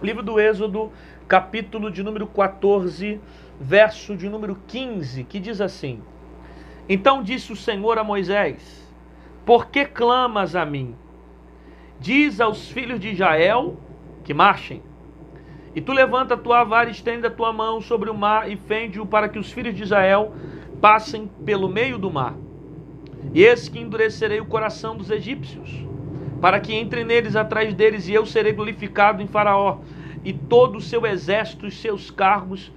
Livro do Êxodo, capítulo de número 14, verso de número 15, que diz assim: Então disse o Senhor a Moisés: Por que clamas a mim? Diz aos filhos de Israel que marchem. E tu levanta a tua vara e estende a tua mão sobre o mar e fende-o para que os filhos de Israel passem pelo meio do mar. E eis que endurecerei o coração dos egípcios, para que entre neles atrás deles, e eu serei glorificado em Faraó, e todo o seu exército, os seus carros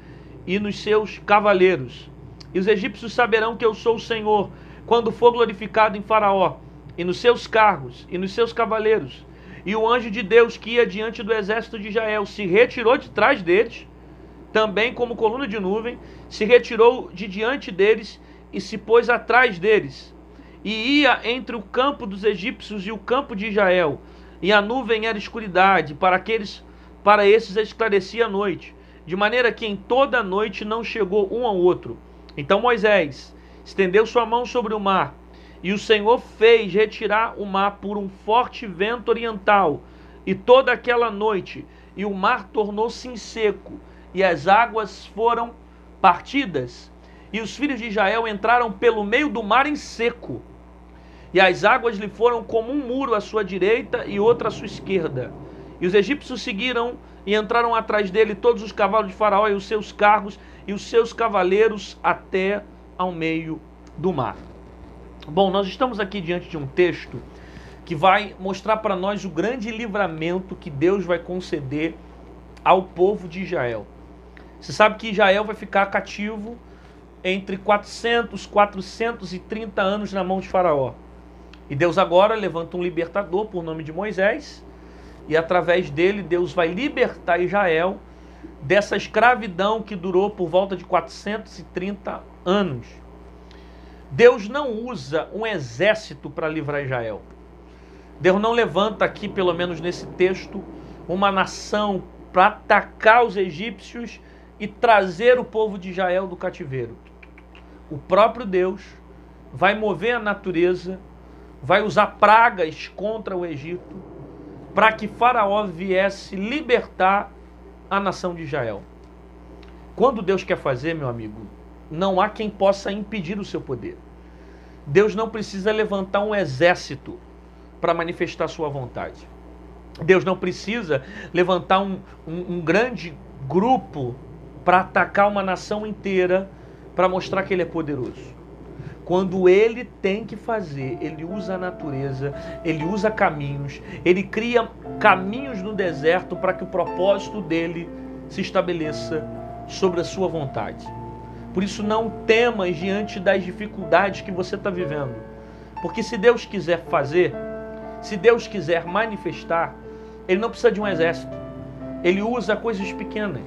e nos seus cavaleiros. E os egípcios saberão que eu sou o Senhor, quando for glorificado em Faraó, e nos seus carros e nos seus cavaleiros. E o anjo de Deus que ia diante do exército de Israel se retirou de trás deles, também como coluna de nuvem, se retirou de diante deles e se pôs atrás deles. E ia entre o campo dos egípcios e o campo de Israel, e a nuvem era escuridade, para esses esclarecia a noite, de maneira que em toda a noite não chegou um ao outro. Então Moisés estendeu sua mão sobre o mar, e o Senhor fez retirar o mar por um forte vento oriental, e toda aquela noite, e o mar tornou-se em seco, e as águas foram partidas, e os filhos de Israel entraram pelo meio do mar em seco, e as águas lhe foram como um muro à sua direita e outra à sua esquerda. E os egípcios seguiram e entraram atrás dele todos os cavalos de Faraó e os seus carros e os seus cavaleiros até ao meio do mar. Bom, nós estamos aqui diante de um texto que vai mostrar para nós o grande livramento que Deus vai conceder ao povo de Israel. Você sabe que Israel vai ficar cativo entre 430 anos na mão de Faraó. E Deus agora levanta um libertador por nome de Moisés, e através dele Deus vai libertar Israel dessa escravidão que durou por volta de 430 anos. Deus não usa um exército para livrar Israel. Deus não levanta aqui, pelo menos nesse texto, uma nação para atacar os egípcios e trazer o povo de Israel do cativeiro. O próprio Deus vai mover a natureza, vai usar pragas contra o Egito, para que Faraó viesse libertar a nação de Israel. Quando Deus quer fazer, meu amigo, não há quem possa impedir o seu poder. Deus não precisa levantar um exército para manifestar sua vontade. Deus não precisa levantar um grande grupo para atacar uma nação inteira para mostrar que Ele é poderoso. Quando Ele tem que fazer, Ele usa a natureza, Ele usa caminhos, Ele cria caminhos no deserto para que o propósito dEle se estabeleça sobre a sua vontade. Por isso não temas diante das dificuldades que você está vivendo. Porque se Deus quiser fazer, se Deus quiser manifestar, Ele não precisa de um exército. Ele usa coisas pequenas.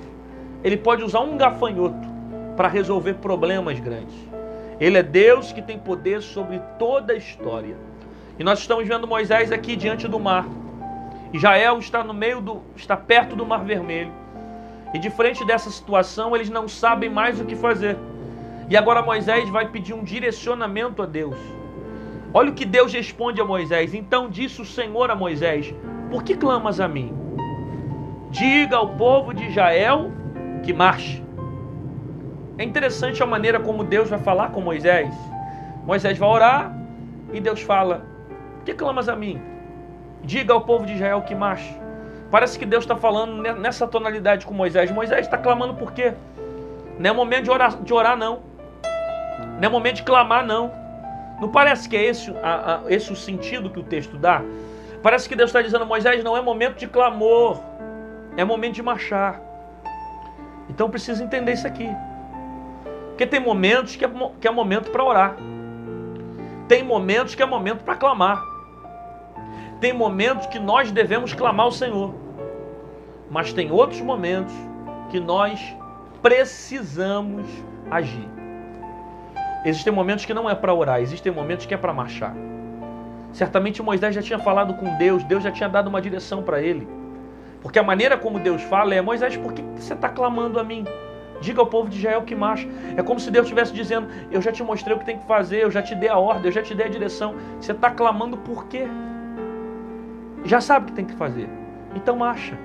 Ele pode usar um gafanhoto para resolver problemas grandes. Ele é Deus que tem poder sobre toda a história. E nós estamos vendo Moisés aqui diante do mar. Israel está perto do Mar Vermelho. E de frente dessa situação, eles não sabem mais o que fazer. E agora Moisés vai pedir um direcionamento a Deus. Olha o que Deus responde a Moisés. Então disse o Senhor a Moisés: Por que clamas a mim? Diga ao povo de Israel que marche. É interessante a maneira como Deus vai falar com Moisés. Moisés vai orar e Deus fala: Por que clamas a mim? Diga ao povo de Israel que marche. Parece que Deus está falando nessa tonalidade com Moisés. Moisés está clamando por quê? Não é momento de orar não. Não é momento de clamar não. Não parece que é esse o sentido que o texto dá? Parece que Deus está dizendo: Moisés, não é momento de clamor, é momento de marchar. Então precisa entender isso aqui. Porque tem momentos que é momento para orar. Tem momentos que é momento para clamar. Tem momentos que nós devemos clamar ao Senhor. Mas tem outros momentos que nós precisamos agir. Existem momentos que não é para orar, existem momentos que é para marchar. Certamente Moisés já tinha falado com Deus, Deus já tinha dado uma direção para ele. Porque a maneira como Deus fala é: Moisés, por que você está clamando a mim? Diga ao povo de Israel que marche. É como se Deus estivesse dizendo: eu já te mostrei o que tem que fazer, eu já te dei a ordem, eu já te dei a direção. Você está clamando por quê? Já sabe o que tem que fazer. Então marcha.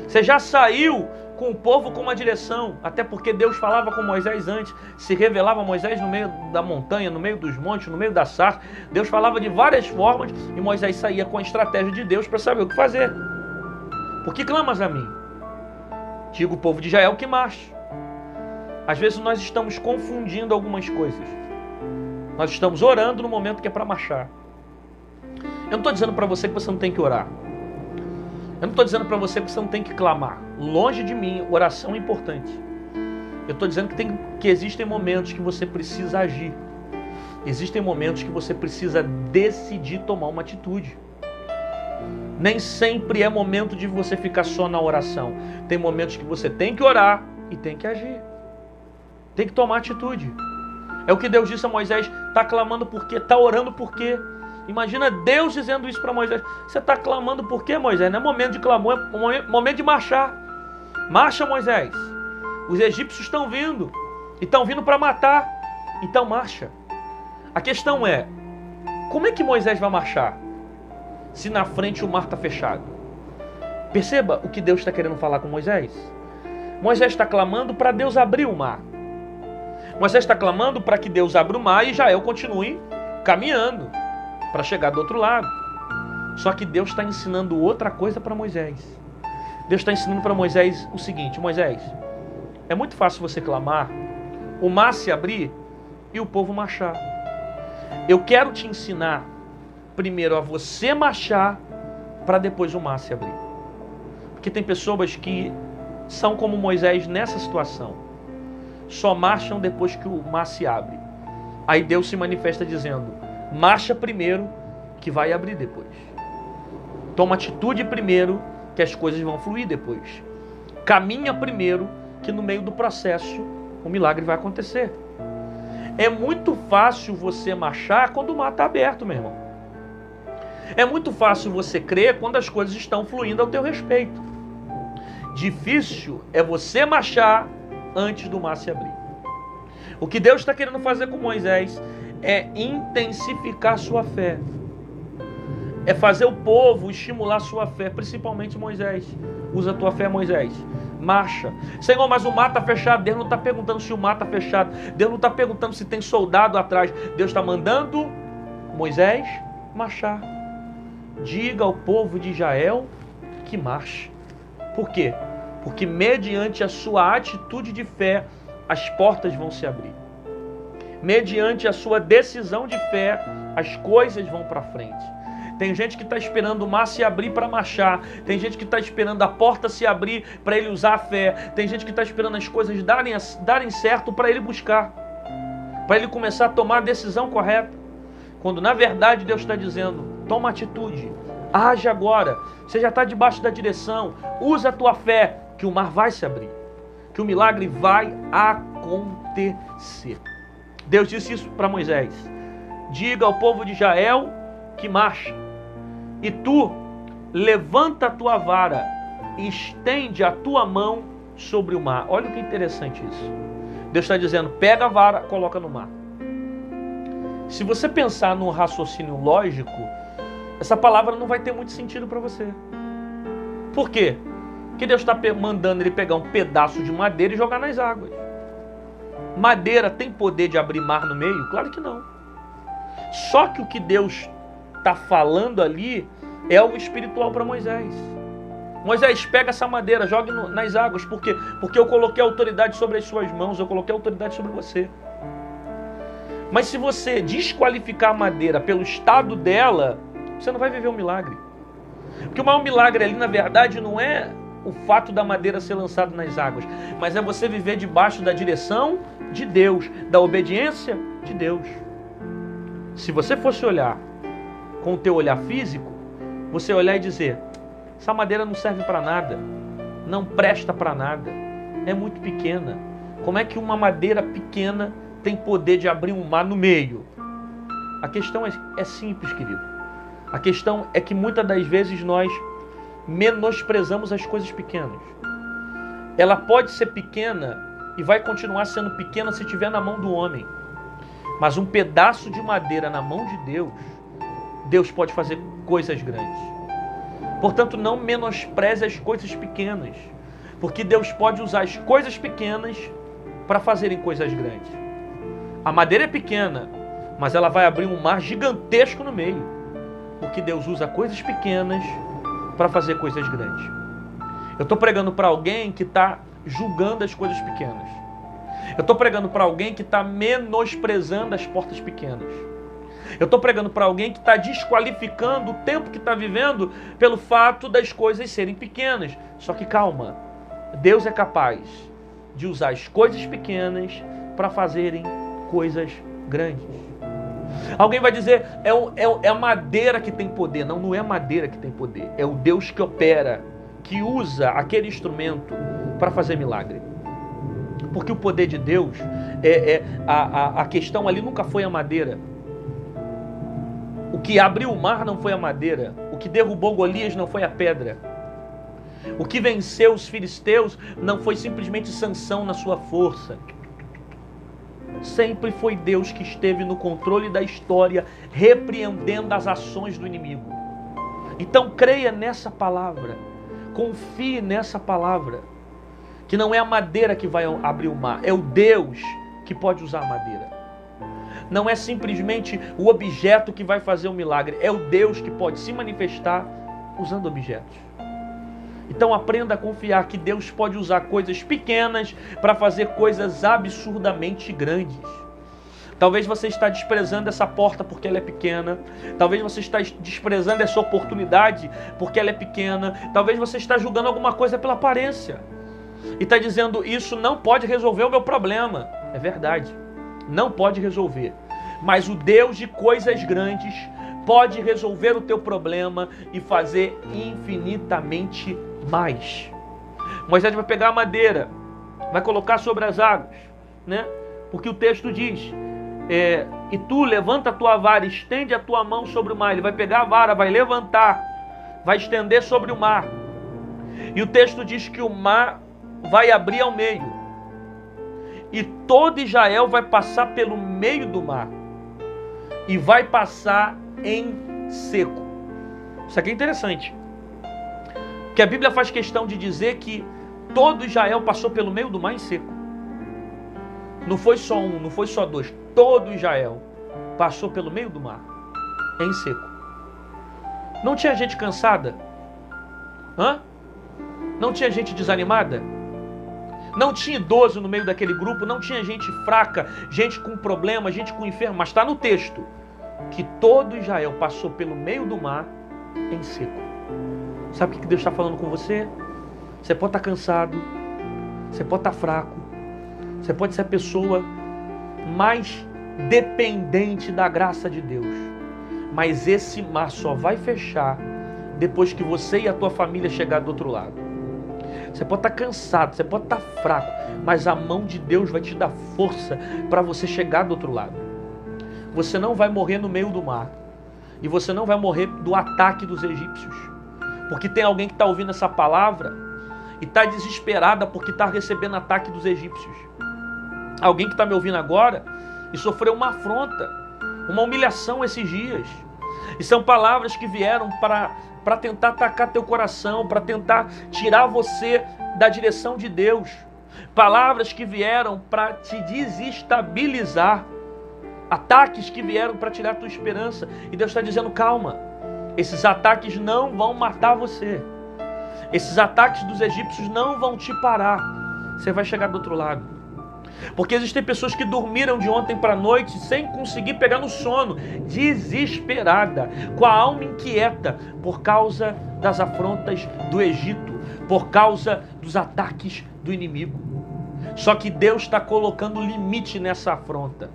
Você já saiu com o povo com uma direção, até porque Deus falava com Moisés antes, se revelava a Moisés no meio da montanha, no meio dos montes, no meio da sarça. Deus falava de várias formas e Moisés saía com a estratégia de Deus para saber o que fazer. Por que clamas a mim? Digo o povo de Israel que marche. Às vezes nós estamos confundindo algumas coisas. Nós estamos orando no momento que é para marchar. Eu não estou dizendo para você que você não tem que orar. Eu não estou dizendo para você que você não tem que clamar. Longe de mim, oração é importante. Eu estou dizendo que existem momentos que você precisa agir. Existem momentos que você precisa decidir tomar uma atitude. Nem sempre é momento de você ficar só na oração. Tem momentos que você tem que orar e tem que agir. Tem que tomar atitude. É o que Deus disse a Moisés. Está clamando por quê? Está orando por quê? Imagina Deus dizendo isso para Moisés. Você está clamando por quê, Moisés? Não é momento de clamor, é momento de marchar. Marcha, Moisés. Os egípcios estão vindo. E estão vindo para matar. Então marcha. A questão é, como é que Moisés vai marchar se na frente o mar está fechado? Perceba o que Deus está querendo falar com Moisés. Moisés está clamando para Deus abrir o mar. Moisés está clamando para que Deus abra o mar e Israel continue caminhando para chegar do outro lado. Só que Deus está ensinando outra coisa para Moisés. Deus está ensinando para Moisés o seguinte: Moisés, é muito fácil você clamar, o mar se abrir e o povo marchar. Eu quero te ensinar primeiro a você marchar para depois o mar se abrir. Porque tem pessoas que são como Moisés nessa situação. Só marcham depois que o mar se abre. Aí Deus se manifesta dizendo: marcha primeiro que vai abrir depois. Toma atitude primeiro que as coisas vão fluir depois. Caminha primeiro que no meio do processo o milagre vai acontecer. É muito fácil você marchar quando o mar está aberto, meu irmão. É muito fácil você crer quando as coisas estão fluindo ao teu respeito. Difícil é você marchar antes do mar se abrir. O que Deus está querendo fazer com Moisés é intensificar sua fé. É fazer o povo estimular sua fé, principalmente Moisés. Usa a tua fé, Moisés. Marcha. Senhor, mas o mar está fechado. Deus não está perguntando se o mar está fechado. Deus não está perguntando se tem soldado atrás. Deus está mandando Moisés marchar. Diga ao povo de Israel que marche. Por quê? Porque mediante a sua atitude de fé, as portas vão se abrir. Mediante a sua decisão de fé, as coisas vão para frente. Tem gente que está esperando o mar se abrir para marchar. Tem gente que está esperando a porta se abrir para ele usar a fé. Tem gente que está esperando as coisas darem certo para ele buscar. Para ele começar a tomar a decisão correta. Quando na verdade Deus está dizendo: toma atitude, age agora. Você já está debaixo da direção. Usa a tua fé que o mar vai se abrir. Que o milagre vai acontecer. Deus disse isso para Moisés: diga ao povo de Israel que marcha. E tu levanta a tua vara e estende a tua mão sobre o mar. Olha o que interessante isso. Deus está dizendo: pega a vara, coloca no mar. Se você pensar num raciocínio lógico, essa palavra não vai ter muito sentido para você. Por quê? Porque Deus está mandando ele pegar um pedaço de madeira e jogar nas águas. Madeira tem poder de abrir mar no meio? Claro que não. Só que o que Deus está falando ali é algo espiritual para Moisés. Moisés, pega essa madeira, jogue nas águas. Por quê? Porque eu coloquei autoridade sobre as suas mãos, eu coloquei autoridade sobre você. Mas se você desqualificar a madeira pelo estado dela, você não vai viver um milagre. Porque o maior milagre ali, na verdade, não é o fato da madeira ser lançada nas águas, mas é você viver debaixo da direção de Deus, da obediência de Deus. Se você fosse olhar com o teu olhar físico, você olhar e dizer: essa madeira não serve para nada, não presta para nada, é muito pequena. Como é que uma madeira pequena tem poder de abrir um mar no meio? A questão é simples, querido. A questão é que muitas das vezes nós menosprezamos as coisas pequenas. Ela pode ser pequena e vai continuar sendo pequena se estiver na mão do homem. Mas um pedaço de madeira na mão de Deus, Deus pode fazer coisas grandes. Portanto, não menospreze as coisas pequenas, porque Deus pode usar as coisas pequenas para fazerem coisas grandes. A madeira é pequena, mas ela vai abrir um mar gigantesco no meio, porque Deus usa coisas pequenas para fazer coisas grandes. Eu estou pregando para alguém que está julgando as coisas pequenas. Eu estou pregando para alguém que está menosprezando as portas pequenas. Eu estou pregando para alguém que está desqualificando o tempo que está vivendo pelo fato das coisas serem pequenas. Só que calma, Deus é capaz de usar as coisas pequenas para fazerem coisas grandes. Alguém vai dizer, é a madeira que tem poder. Não, não é a madeira que tem poder. É o Deus que opera, que usa aquele instrumento para fazer milagre. Porque o poder de Deus, a questão ali nunca foi a madeira. O que abriu o mar não foi a madeira. O que derrubou Golias não foi a pedra. O que venceu os filisteus não foi simplesmente Sansão na sua força. Sempre foi Deus que esteve no controle da história, repreendendo as ações do inimigo. Então creia nessa palavra. Confie nessa palavra. Que não é a madeira que vai abrir o mar. É o Deus que pode usar a madeira. Não é simplesmente o objeto que vai fazer o milagre. É o Deus que pode se manifestar usando objetos. Então aprenda a confiar que Deus pode usar coisas pequenas para fazer coisas absurdamente grandes. Talvez você está desprezando essa porta porque ela é pequena. Talvez você está desprezando essa oportunidade porque ela é pequena. Talvez você está julgando alguma coisa pela aparência. E está dizendo, isso não pode resolver o meu problema. É verdade, não pode resolver. Mas o Deus de coisas grandes pode resolver o teu problema e fazer infinitamente mais. Moisés vai pegar a madeira, vai colocar sobre as águas, né? Porque o texto diz, e tu levanta a tua vara, estende a tua mão sobre o mar. Ele vai pegar a vara, vai levantar, vai estender sobre o mar. E o texto diz que o mar vai abrir ao meio. E todo Israel vai passar pelo meio do mar. E vai passar em seco. Isso aqui é interessante. Porque a Bíblia faz questão de dizer que todo Israel passou pelo meio do mar em seco. Não foi só um, não foi só dois. Todo Israel passou pelo meio do mar em seco. Não tinha gente cansada? Hã? Não tinha gente desanimada? Não tinha idoso no meio daquele grupo? Não tinha gente fraca, gente com problema, gente com enfermo? Mas está no texto que todo Israel passou pelo meio do mar em seco. Sabe o que Deus está falando com você? Você pode estar cansado, você pode estar fraco, você pode ser a pessoa mais dependente da graça de Deus. Mas esse mar só vai fechar depois que você e a tua família chegar do outro lado. Você pode estar cansado, você pode estar fraco, mas a mão de Deus vai te dar força para você chegar do outro lado. Você não vai morrer no meio do mar. E você não vai morrer do ataque dos egípcios. Porque tem alguém que está ouvindo essa palavra e está desesperada porque está recebendo ataque dos egípcios. Alguém que está me ouvindo agora e sofreu uma afronta, uma humilhação esses dias. E são palavras que vieram para tentar atacar teu coração, para tentar tirar você da direção de Deus. Palavras que vieram para te desestabilizar. Ataques que vieram para tirar a tua esperança. E Deus está dizendo, calma. Esses ataques não vão matar você. Esses ataques dos egípcios não vão te parar. Você vai chegar do outro lado. Porque existem pessoas que dormiram de ontem para a noite sem conseguir pegar no sono, desesperada, com a alma inquieta, por causa das afrontas do Egito, por causa dos ataques do inimigo. Só que Deus está colocando limite nessa afronta.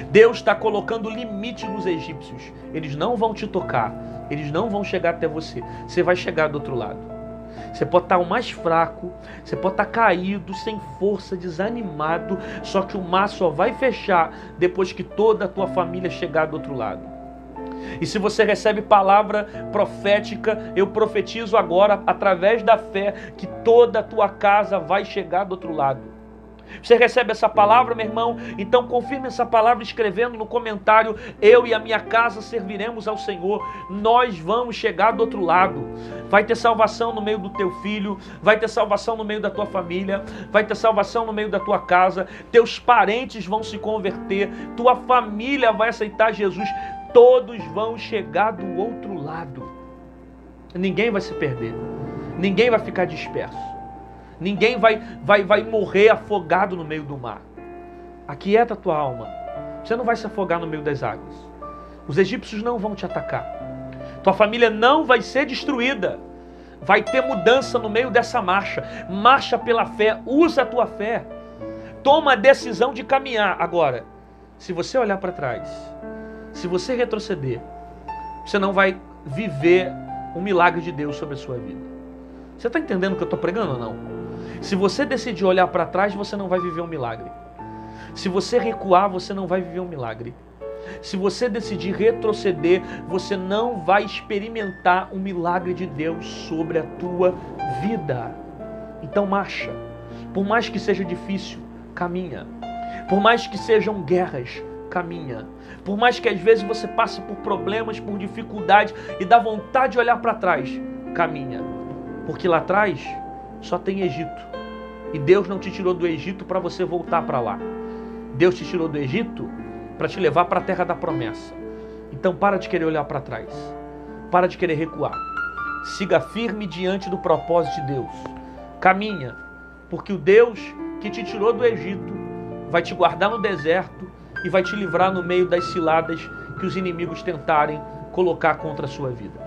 Deus está colocando limite nos egípcios. Eles não vão te tocar, eles não vão chegar até você. Você vai chegar do outro lado. Você pode estar o mais fraco, você pode estar caído, sem força, desanimado, só que o mar só vai fechar depois que toda a tua família chegar do outro lado. E se você recebe palavra profética, eu profetizo agora, através da fé, que toda a tua casa vai chegar do outro lado. Você recebe essa palavra, meu irmão? Então confirme essa palavra escrevendo no comentário: eu e a minha casa serviremos ao Senhor. Nós vamos chegar do outro lado. Vai ter salvação no meio do teu filho, vai ter salvação no meio da tua família, vai ter salvação no meio da tua casa, teus parentes vão se converter, tua família vai aceitar Jesus, todos vão chegar do outro lado. Ninguém vai se perder, ninguém vai ficar disperso. Ninguém vai morrer afogado no meio do mar. Aquieta a tua alma. Você não vai se afogar no meio das águas. Os egípcios não vão te atacar. Tua família não vai ser destruída. Vai ter mudança no meio dessa marcha. Marcha pela fé. Usa a tua fé. Toma a decisão de caminhar. Agora, se você olhar para trás, se você retroceder, você não vai viver um milagre de Deus sobre a sua vida. Você está entendendo o que eu estou pregando ou não? Se você decidir olhar para trás, você não vai viver um milagre. Se você recuar, você não vai viver um milagre. Se você decidir retroceder, você não vai experimentar um milagre de Deus sobre a tua vida. Então marcha. Por mais que seja difícil, caminha. Por mais que sejam guerras, caminha. Por mais que às vezes você passe por problemas, por dificuldades e dá vontade de olhar para trás, caminha. Porque lá atrás só tem Egito. E Deus não te tirou do Egito para você voltar para lá. Deus te tirou do Egito para te levar para a terra da promessa. Então para de querer olhar para trás. Para de querer recuar. Siga firme diante do propósito de Deus. Caminha, porque o Deus que te tirou do Egito vai te guardar no deserto e vai te livrar no meio das ciladas que os inimigos tentarem colocar contra a sua vida.